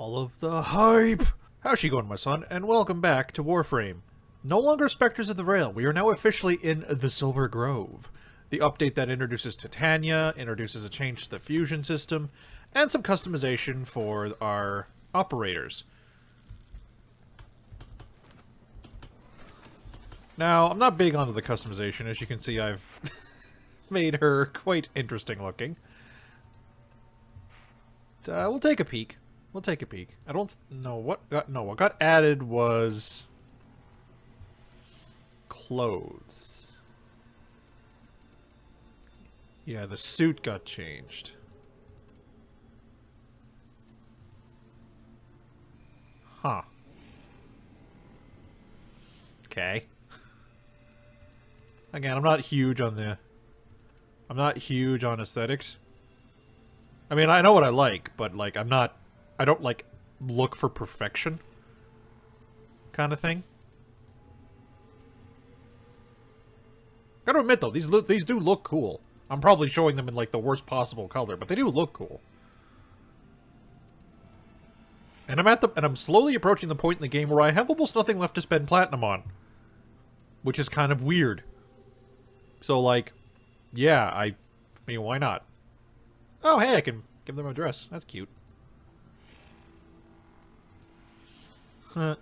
all of the hype! How's she going, my son? And welcome back to Warframe. No longer Spectres of the Rail, we are now officially in the Silver Grove. The update that introduces Titania, introduces a change to the fusion system, and some customization for our operators. Now, I'm not big onto the customization. As you can see, I've made her quite interesting looking. We'll take a peek. We'll take a peek. I don't know what got... No, what got added was... clothes. Yeah, the suit got changed. Huh. Okay. Again, I'm not huge on aesthetics. I mean, I know what I like, but, like, I don't, like, look for perfection. Kind of thing. Gotta admit, though, these do look cool. I'm probably showing them in, like, the worst possible color, but they do look cool. And I'm slowly approaching the point in the game where I have almost nothing left to spend platinum on. Which is kind of weird. So, like, yeah, I mean, why not? Oh, hey, I can give them a dress. That's cute. Huh.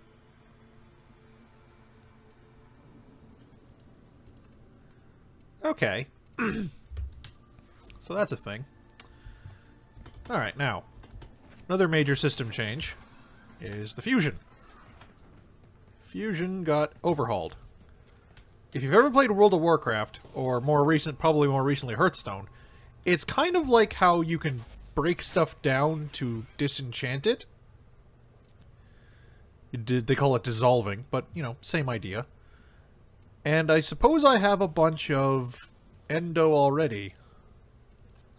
Okay. So that's a thing. Alright, now. Another major system change is the fusion. Fusion got overhauled. If you've ever played World of Warcraft, or probably more recently Hearthstone, it's kind of like how you can break stuff down to disenchant it. They call it dissolving, but, you know, same idea. And I suppose I have a bunch of endo already.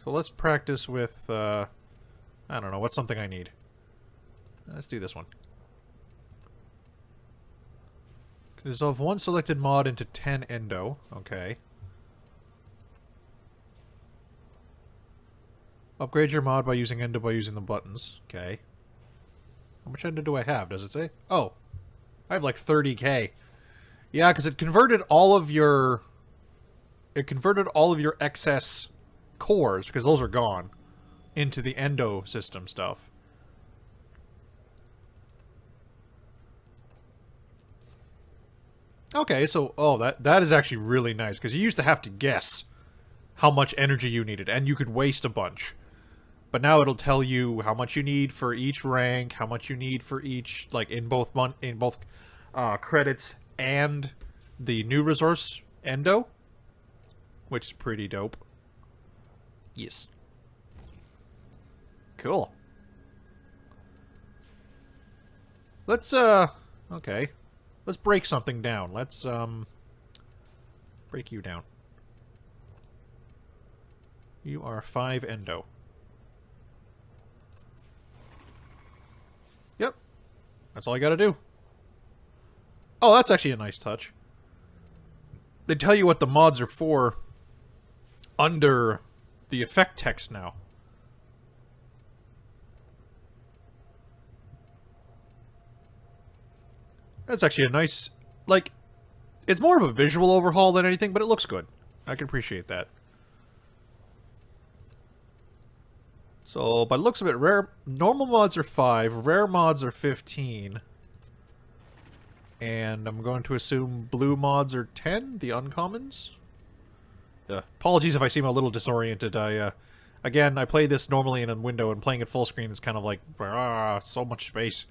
So let's practice with, I don't know, what's something I need? Let's do this one. Dissolve one selected mod into 10 endo. Okay. Upgrade your mod by using endo by using the buttons. Okay. How much endo do I have? Does it say? Oh. I have like 30k. Yeah, because it converted all of your... excess cores, because those are gone, into the endo system stuff. Okay, so, oh, that is actually really nice, because you used to have to guess how much energy you needed, and you could waste a bunch. But now it'll tell you how much you need for each rank, how much you need for each, like, in both credits and the new resource, endo, which is pretty dope. Yes. Cool. Let's, okay. Let's break something down. Let's, break you down. You are 5 endo. Yep. That's all I gotta do. Oh, that's actually a nice touch. They tell you what the mods are for under the effect text now. That's actually a nice, like, it's more of a visual overhaul than anything, but it looks good. I can appreciate that. So, by the looks of it, normal mods are 5, rare mods are 15. And I'm going to assume blue mods are 10, the uncommons? Apologies if I seem a little disoriented. Again, I play this normally in a window, and playing it full screen is kind of like, so much space.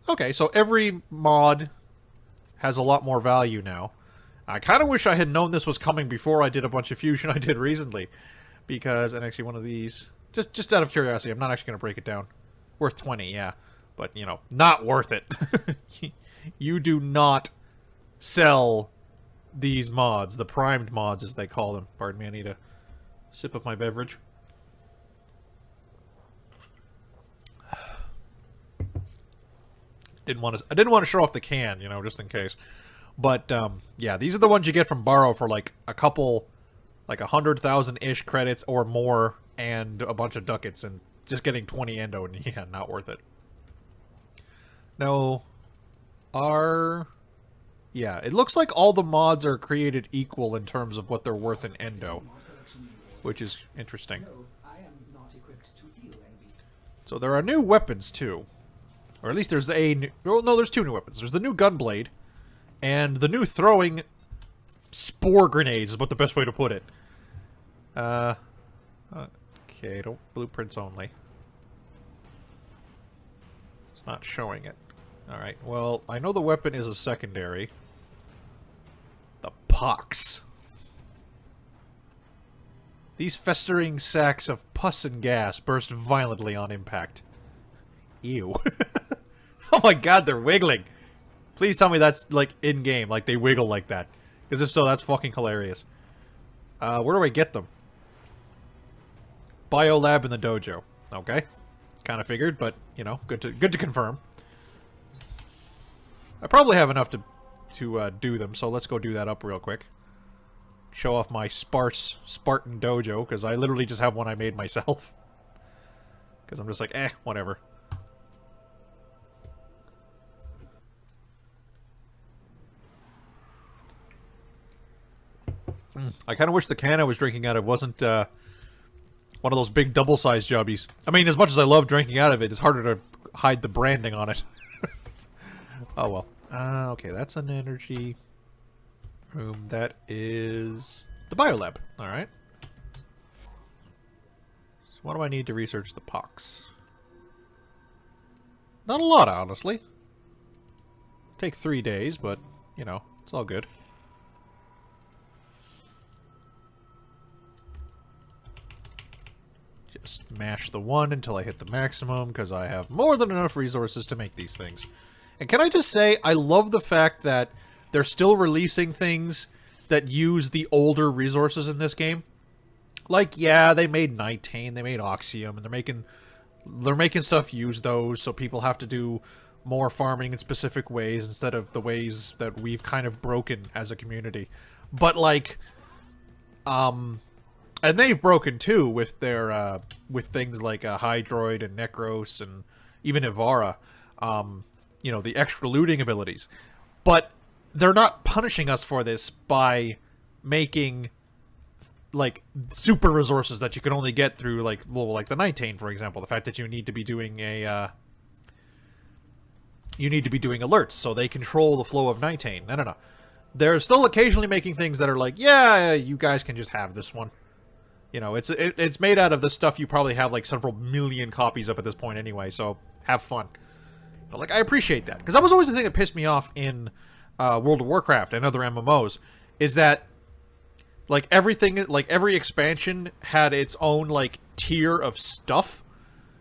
Okay, so every mod has a lot more value now. I kind of wish I had known this was coming before I did a bunch of fusion I did recently. Because, and actually one of these, just out of curiosity, I'm not actually going to break it down. Worth 20, yeah. But, you know, not worth it. You do not sell these mods, the primed mods as they call them. Pardon me, I need a sip of my beverage. I didn't want to show off the can, you know, just in case. But, yeah, these are the ones you get from Borrow for, like, a couple, like, 100,000-ish credits or more, and a bunch of ducats, and just getting 20 endo, and yeah, not worth it. No. Yeah, it looks like all the mods are created equal in terms of what they're worth in endo, which is interesting. So there are new weapons, too. Or at least there's there's 2 new weapons. There's the new gunblade, and the new throwing spore grenades is what the best way to put it. Okay, blueprints only. It's not showing it. Alright, well, I know the weapon is a secondary. The pox. These festering sacks of pus and gas burst violently on impact. Ew. Oh my god, they're wiggling! Please tell me that's, like, in-game, like they wiggle like that. Because if so, that's fucking hilarious. Where do I get them? Biolab in the dojo. Okay. Kind of figured, but, you know, good to confirm. I probably have enough to do them, so let's go do that up real quick. Show off my sparse Spartan dojo, because I literally just have one I made myself. Because I'm just like, whatever. I kind of wish the can I was drinking out of wasn't one of those big double-sized jobbies. I mean, as much as I love drinking out of it, it's harder to hide the branding on it. Oh, well. Okay, that's an energy room. That is the biolab. Alright. So what do I need to research the pox? Not a lot, honestly. Take 3 days, but, you know, it's all good. Just mash the 1 until I hit the maximum, because I have more than enough resources to make these things. And can I just say, I love the fact that they're still releasing things that use the older resources in this game. Like, yeah, they made Nitane, they made Oxium, and they're making stuff use those, so people have to do more farming in specific ways instead of the ways that we've kind of broken as a community. But, like, and they've broken, too, with their, with things like Hydroid and Necros and even Ivara. You know, the extra looting abilities. But they're not punishing us for this by making, like, super resources that you can only get through, like, well, like the Nitane, for example. The fact that you need to be doing you need to be doing alerts, so they control the flow of Nitane. No. They're still occasionally making things that are like, yeah, you guys can just have this one. You know, it's made out of the stuff you probably have, like, several million copies of at this point anyway, so have fun. But, like, I appreciate that. Because that was always the thing that pissed me off in World of Warcraft and other MMOs, is that, like, everything, like, every expansion had its own, like, tier of stuff.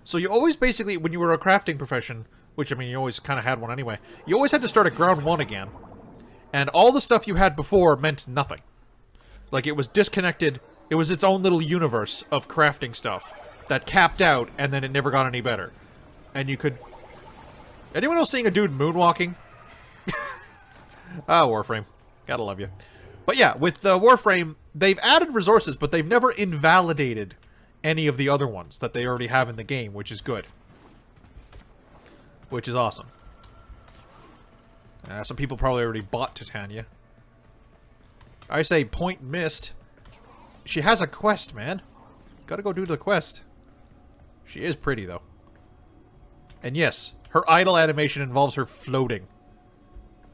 So you always basically, when you were a crafting profession, which, I mean, you always kind of had one anyway, you always had to start at ground 1 again. And all the stuff you had before meant nothing. Like, it was disconnected. It was its own little universe of crafting stuff that capped out, and then it never got any better. And you could... Anyone else seeing a dude moonwalking? Warframe. Gotta love you. But yeah, with Warframe, they've added resources, but they've never invalidated any of the other ones that they already have in the game, which is good. Which is awesome. Some people probably already bought Titania. I say point missed. She has a quest, man. Gotta go do the quest. She is pretty, though. And yes, her idle animation involves her floating.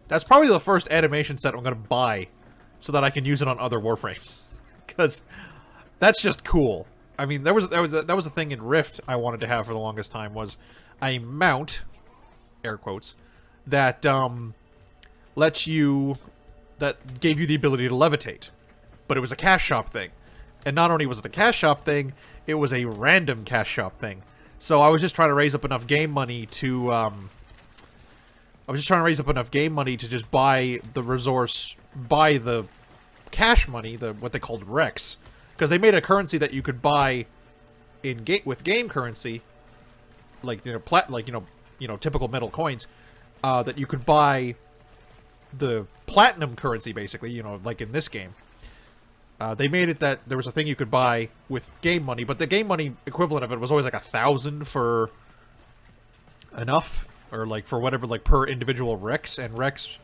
That's probably the first animation set I'm gonna buy so that I can use it on other Warframes. Because that's just cool. I mean, that was a thing in Rift I wanted to have for the longest time, was a mount, air quotes, that that gave you the ability to levitate. But it was a cash shop thing. And not only was it a cash shop thing, it was a random cash shop thing. So I was just trying to raise up enough game money to, just buy the resource, buy the cash money, what they called Rex. Because they made a currency that you could buy in with game currency, like, you know, typical metal coins, that you could buy the platinum currency, basically, you know, like in this game. They made it that there was a thing you could buy with game money, but the game money equivalent of it was always like 1,000 for enough, or like for whatever, like per individual Rex. And Rex,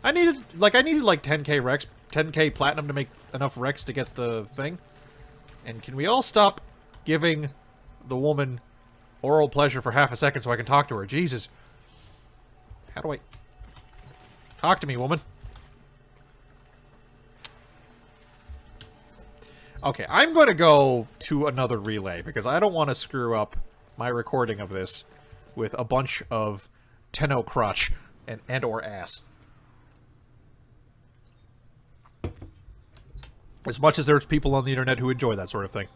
I needed like 10k Rex, 10k platinum to make enough Rex to get the thing. And can we all stop giving the woman oral pleasure for half a second so I can talk to her? Jesus. How do I... Talk to me, woman. Okay, I'm going to go to another relay because I don't want to screw up my recording of this with a bunch of tenno crotch and or ass. As much as there's people on the internet who enjoy that sort of thing.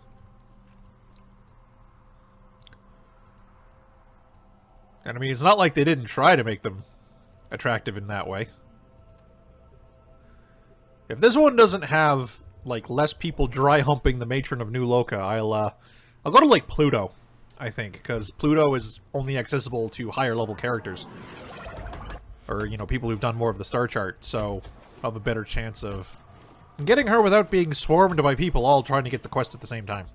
And I mean, it's not like they didn't try to make them attractive in that way. If this one doesn't have, like, less people dry humping the matron of New Loka, I'll go to, like, Pluto, I think, because Pluto is only accessible to higher level characters. Or, you know, people who've done more of the star chart, so I'll have a better chance of getting her without being swarmed by people all trying to get the quest at the same time.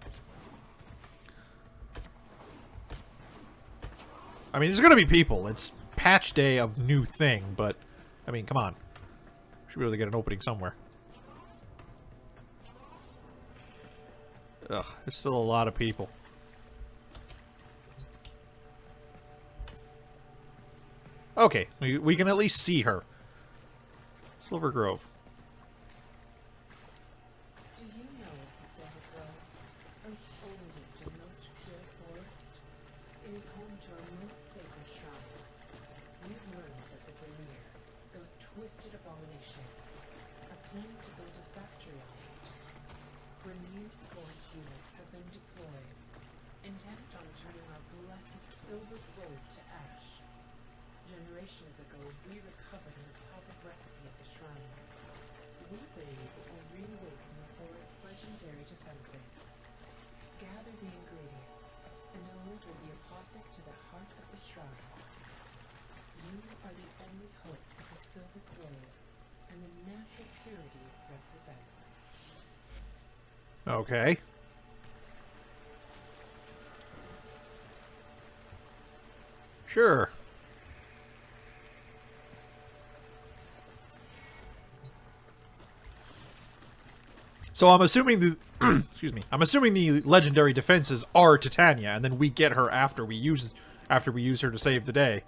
I mean, there's gonna be people. It's patch day of new thing, but, I mean, come on. Should be able to get an opening somewhere. Ugh, there's still a lot of people. Okay, we can at least see her. Silver Grove. Do you know of the Silver Grove, Earth's oldest and most pure forest? It is home to our most sacred shrine. We've learned that the Grenier, those twisted abominations, are planning to build a factory on it. Grenier Scourge units have been deployed, intent on turning our blessed Silver Grove to ash. Generations ago, we recovered an apothec recipe at the shrine. We believe it will reawaken the forest's legendary defenses. Gather the ingredients and deliver the apothec to the heart of the shrine. You are the only hope for the Silver Grove and the natural purity it represents. Okay. Sure. So I'm assuming the excuse me. I'm assuming the legendary defenses are Titania, and then we get her after we use her to save the day,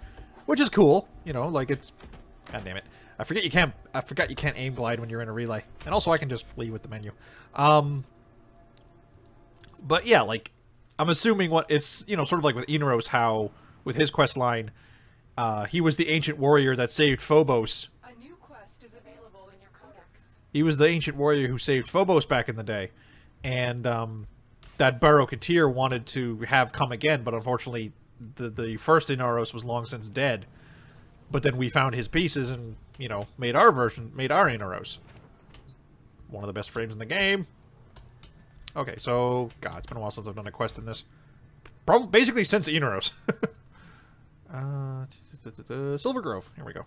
which is cool. You know, like it's. God damn it! I forgot you can't aim glide when you're in a relay, and also I can just leave with the menu. But yeah, like I'm assuming what it's, you know, sort of like with Inaros, how with his quest line, he was the ancient warrior that saved Phobos. A new quest is available in your codex. He was the ancient warrior who saved Phobos back in the day, and that Barokatir wanted to have come again, but unfortunately, the first Inaros was long since dead. But then we found his pieces and, you know, made our Inaros. One of the best frames in the game. Okay, so God, it's been a while since I've done a quest in this. Probably basically since Inaros. Silver Grove. Here we go.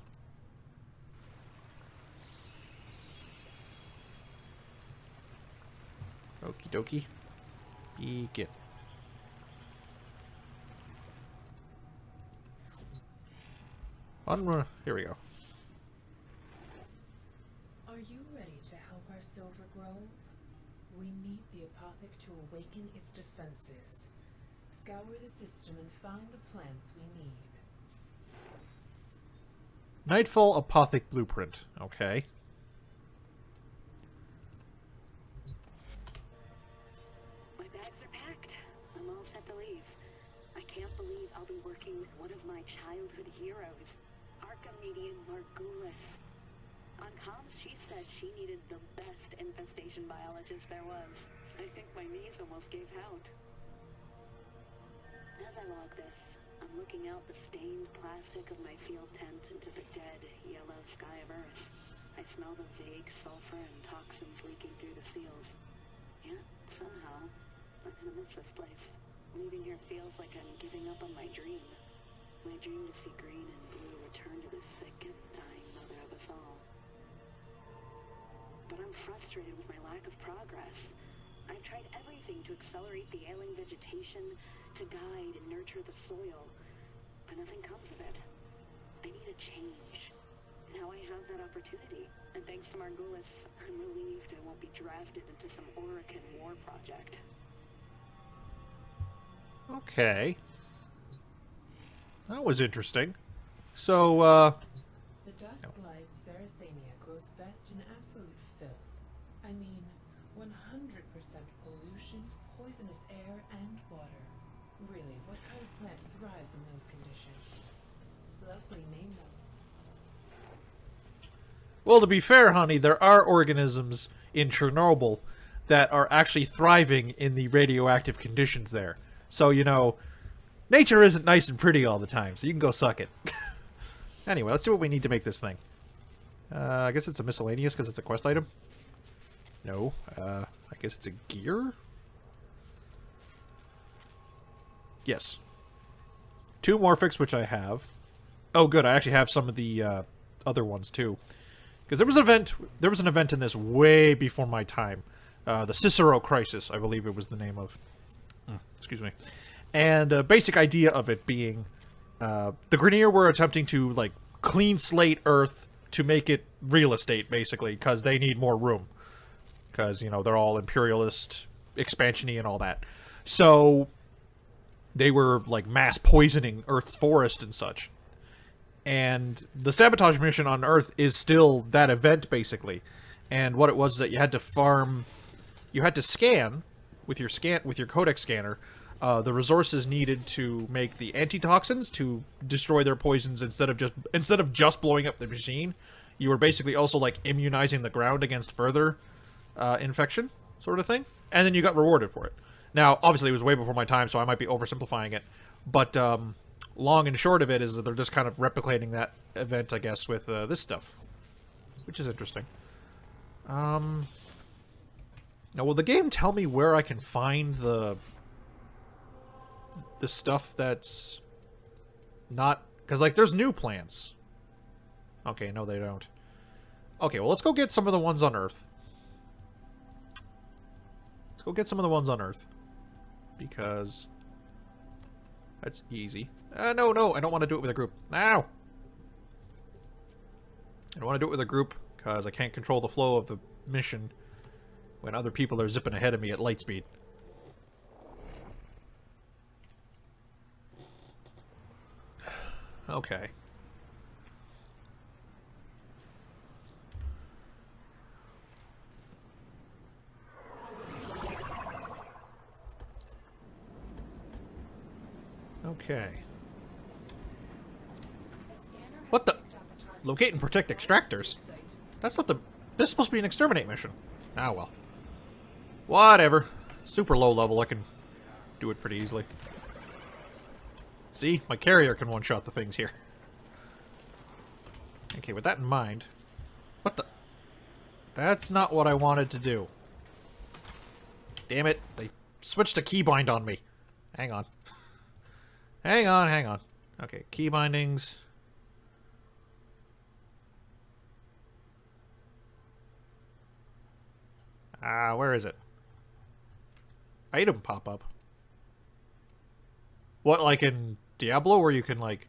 Okie dokie. Begin. Here we go. Are you ready to help our Silver Grove? We need the apothec to awaken its defenses. Scour the system and find the plants we need. Nightfall Apothec Blueprint. Okay. My bags are packed. I'm all set to leave. I can't believe I'll be working with one of my childhood heroes, Archimedian Margulis. On comms, she said she needed the best infestation biologist there was. I think my knees almost gave out. As I log this, I'm looking out the stained plastic of my field tent into the dead, yellow sky of Earth. I smell the vague sulfur and toxins leaking through the seals. Yet, somehow, I'm gonna miss this place. Leaving here feels like I'm giving up on my dream. My dream to see green and blue return to the sick and dying mother of us all. but I'm frustrated with my lack of progress. I've tried everything to accelerate the ailing vegetation, to guide and nurture the soil, but nothing comes of it. I need a change. Now I have that opportunity, and thanks to Margulis, I'm relieved I won't be drafted into some Orican war project. Okay. That was interesting. So, The dusk-light Saracenia grows best in absolute filth. I mean, 100% pollution, poisonous air, and water. Really, what kind of plant thrives in those conditions? Lovely name, though. well, to be fair, honey, there are organisms in Chernobyl that are actually thriving in the radioactive conditions there. So, you know, nature isn't nice and pretty all the time, so you can go suck it. Anyway, let's see what we need to make this thing. I guess it's a miscellaneous because it's a quest item. No, I guess it's a gear? Yes. 2 Morphics, which I have. Oh, good, I actually have some of the other ones, too. Because there was an event in this way before my time. The Cicero Crisis, I believe it was the name of. Excuse me. And basic idea of it being the Grineer were attempting to like clean slate Earth to make it real estate, basically, because they need more room. Because, you know, they're all imperialist, expansion-y and all that. So they were like mass poisoning Earth's forest and such. And the sabotage mission on Earth is still that event, basically. And what it was is that you had to farm, you had to scan with your codex scanner the resources needed to make the antitoxins to destroy their poisons instead of just blowing up the machine. You were basically also like immunizing the ground against further infection, sort of thing. And then you got rewarded for it. Now, obviously, it was way before my time, so I might be oversimplifying it. But long and short of it is that they're just kind of replicating that event, I guess, with this stuff, which is interesting. Now, will the game tell me where I can find the stuff that's not... Because, like, there's new plants. Okay, no, they don't. Okay, well, let's go get some of the ones on Earth. Let's go get some of the ones on Earth. Because that's easy. No, I don't want to do it with a group. Now! I don't want to do it with a group, because I can't control the flow of the mission when other people are zipping ahead of me at light speed. Okay. Okay. What the? Locate and protect extractors? That's not the... This is supposed to be an exterminate mission. Ah, well. Whatever. Super low level, I can do it pretty easily. See? My carrier can one-shot the things here. Okay, with that in mind... What the... That's not what I wanted to do. Damn it. They switched to keybind on me. Hang on. Hang on. Okay, key bindings. Where is it? Item pop-up. What, like in Diablo, where you can, like...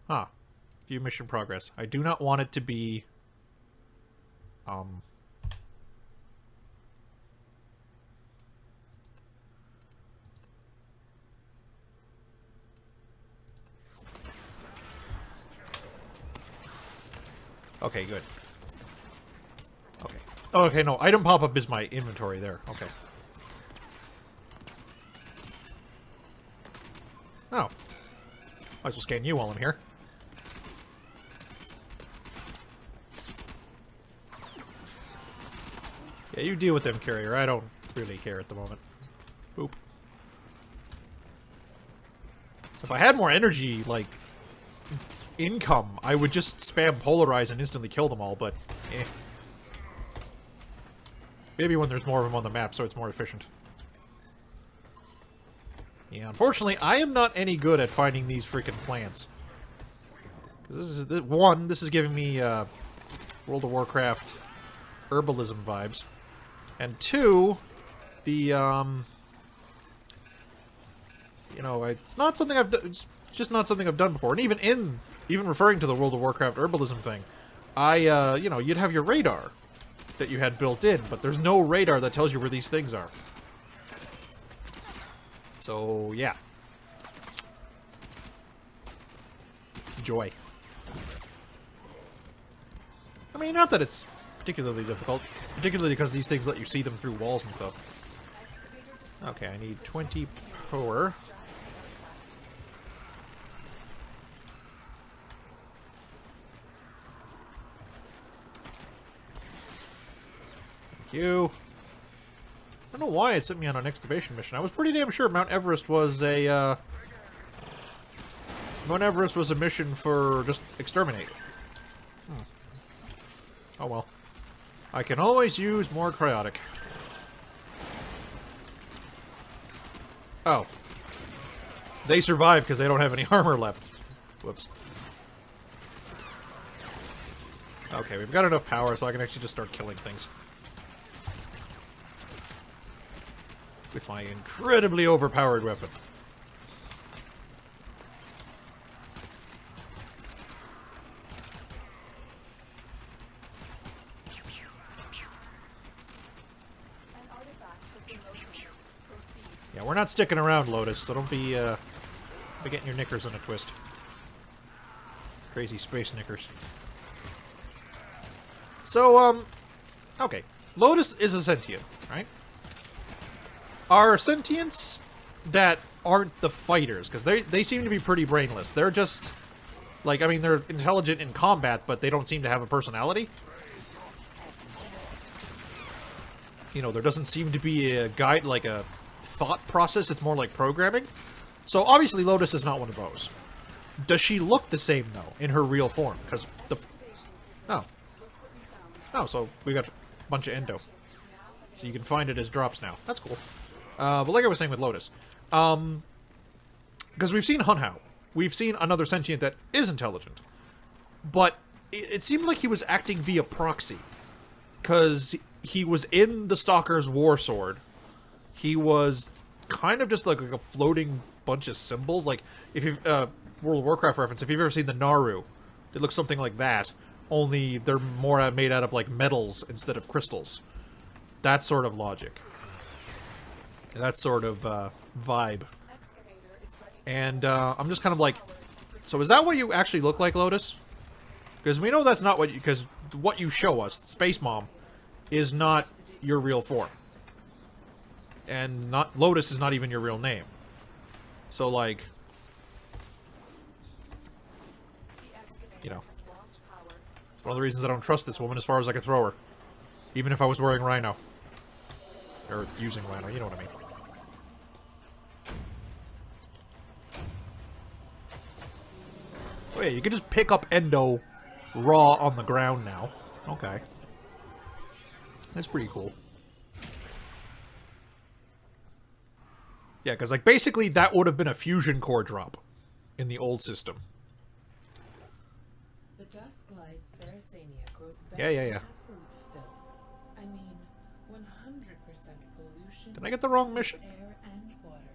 Huh. View mission progress. I do not want it to be... Okay, good. Okay. Oh, okay, no. Item pop-up is my inventory there. Okay. Oh. Might as well scan you while I'm here. Yeah, you deal with them, carrier. I don't really care at the moment. Boop. If I had more energy, like... income, I would just spam polarize and instantly kill them all, but eh. Maybe when there's more of them on the map, so it's more efficient. Yeah, unfortunately, I am not any good at finding these freaking plants. This is giving me World of Warcraft herbalism vibes. And 2, the, you know, it's not something I've done, it's just not something I've done before. And even referring to the World of Warcraft herbalism thing, you know, you'd have your radar that you had built in, but there's no radar that tells you where these things are. So, yeah. Joy. I mean, not that it's particularly difficult, particularly because these things let you see them through walls and stuff. Okay, I need 20 power. Thank you. I don't know why it sent me on an excavation mission. I was pretty damn sure Mount Everest was a, mission for just exterminate. Oh well. I can always use more cryotic. Oh. They survive because they don't have any armor left. Whoops. Okay, we've got enough power so I can actually just start killing things. With my incredibly overpowered weapon. Yeah, we're not sticking around, Lotus, so don't be getting your knickers in a twist. Crazy space knickers. So, okay. Lotus is a sentient, right? Are sentients that aren't the fighters, because they seem to be pretty brainless. They're just, like, I mean, they're intelligent in combat, but they don't seem to have a personality. You know, there doesn't seem to be a guide, like a thought process. It's more like programming. So obviously Lotus is not one of those. Does she look the same though in her real form? Because so we got a bunch of endo, so you can find it as drops now. That's cool. But like I was saying with Lotus, because we've seen Hun Hao, we've seen another sentient that is intelligent, but it seemed like he was acting via proxy, because he was in the Stalker's war sword. He was kind of just like a floating bunch of symbols. Like, if you've, World of Warcraft reference, if you've ever seen the Naru, it looks something like that, only they're more made out of, like, metals instead of crystals. That sort of logic. That sort of, vibe. And, I'm just kind of like, so is that what you actually look like, Lotus? Because we know that's not what you, because what you show us, Space Mom, is not your real form. And not Lotus is not even your real name. So, like, you know, it's one of the reasons I don't trust this woman as far as I can throw her. Even if I was wearing Rhino. Or using Rhino, you know what I mean. Oh yeah, you can just pick up Endo raw on the ground now. Okay. That's pretty cool. Yeah, because, like, basically that would have been a fusion core drop in the old system. The dust glide Saracenia grows back Yeah. absolute filth. I mean, 100% pollution. Did I get the wrong mission? Air and water.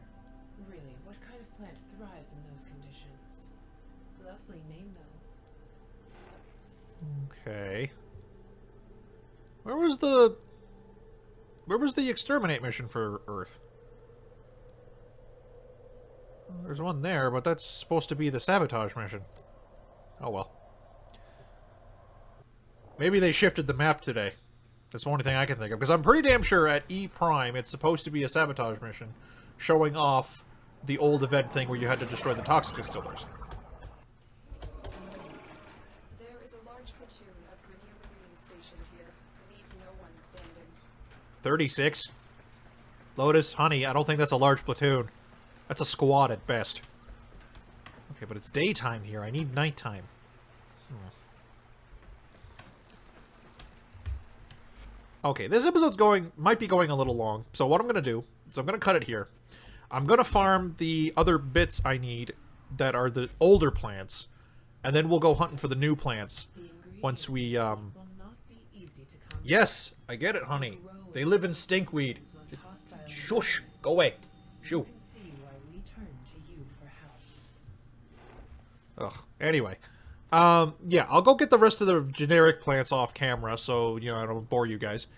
Really, what kind of plant thrives in those conditions? Lovely name, though. Okay. Where was the exterminate mission for Earth? There's one there, but that's supposed to be the sabotage mission. Oh well. Maybe they shifted the map today. That's the only thing I can think of. Because I'm pretty damn sure at E Prime it's supposed to be a sabotage mission showing off the old event thing where you had to destroy the toxic distillers. There is a large platoon of Grenier Marine stationed here. Leave no one standing. 36? Lotus, honey, I don't think that's a large platoon. That's a squad at best. Okay, but it's daytime here. I need nighttime. Okay, this episode's might be going a little long. So what I'm going to do is I'm going to cut it here. I'm going to farm the other bits I need that are the older plants. And then we'll go hunting for the new plants once we, Will not be easy to come Yes, I get it, honey. They live in stinkweed. Shush! Go away. Shoo. You can see why we turn to you for help. Ugh. Anyway. Yeah, I'll go get the rest of the generic plants off camera, so, you know, I don't bore you guys.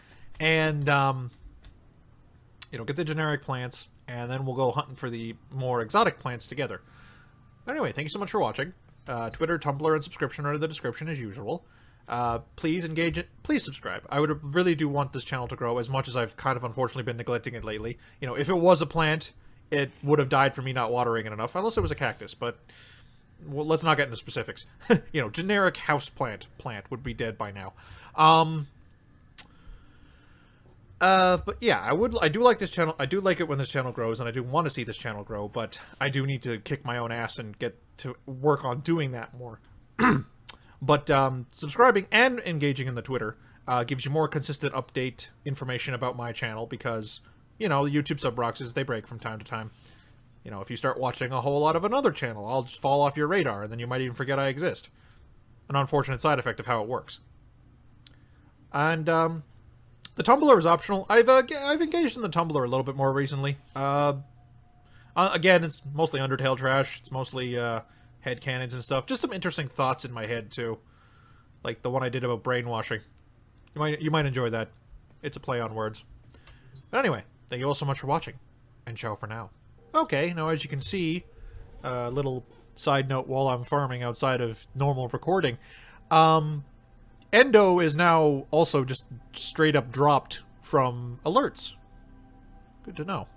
And, you know, get the generic plants, and then we'll go hunting for the more exotic plants together. Anyway, thank you so much for watching. Twitter, Tumblr, and subscription are in the description as usual. Please engage it. Please subscribe. I would really do want this channel to grow as much as I've kind of unfortunately been neglecting it lately. You know, if it was a plant, it would have died from me not watering it enough, unless it was a cactus, but well, let's not get into specifics. You know, generic house plant would be dead by now. But yeah, I do like this channel. I do like it when this channel grows, and I do want to see this channel grow, but I do need to kick my own ass and get to work on doing that more. But subscribing and engaging in the Twitter gives you more consistent update information about my channel because, you know, the YouTube sub boxes, they break from time to time. You know, if you start watching a whole lot of another channel, I'll just fall off your radar, and then you might even forget I exist. An unfortunate side effect of how it works. And, the Tumblr is optional. I've engaged in the Tumblr a little bit more recently. Again, it's mostly Undertale trash. It's mostly, headcanons and stuff. Just some interesting thoughts in my head, too. Like the one I did about brainwashing. You might enjoy that. It's a play on words. But anyway, thank you all so much for watching. And ciao for now. Okay, now as you can see, little side note while I'm farming outside of normal recording, Endo is now also just straight up dropped from alerts. Good to know.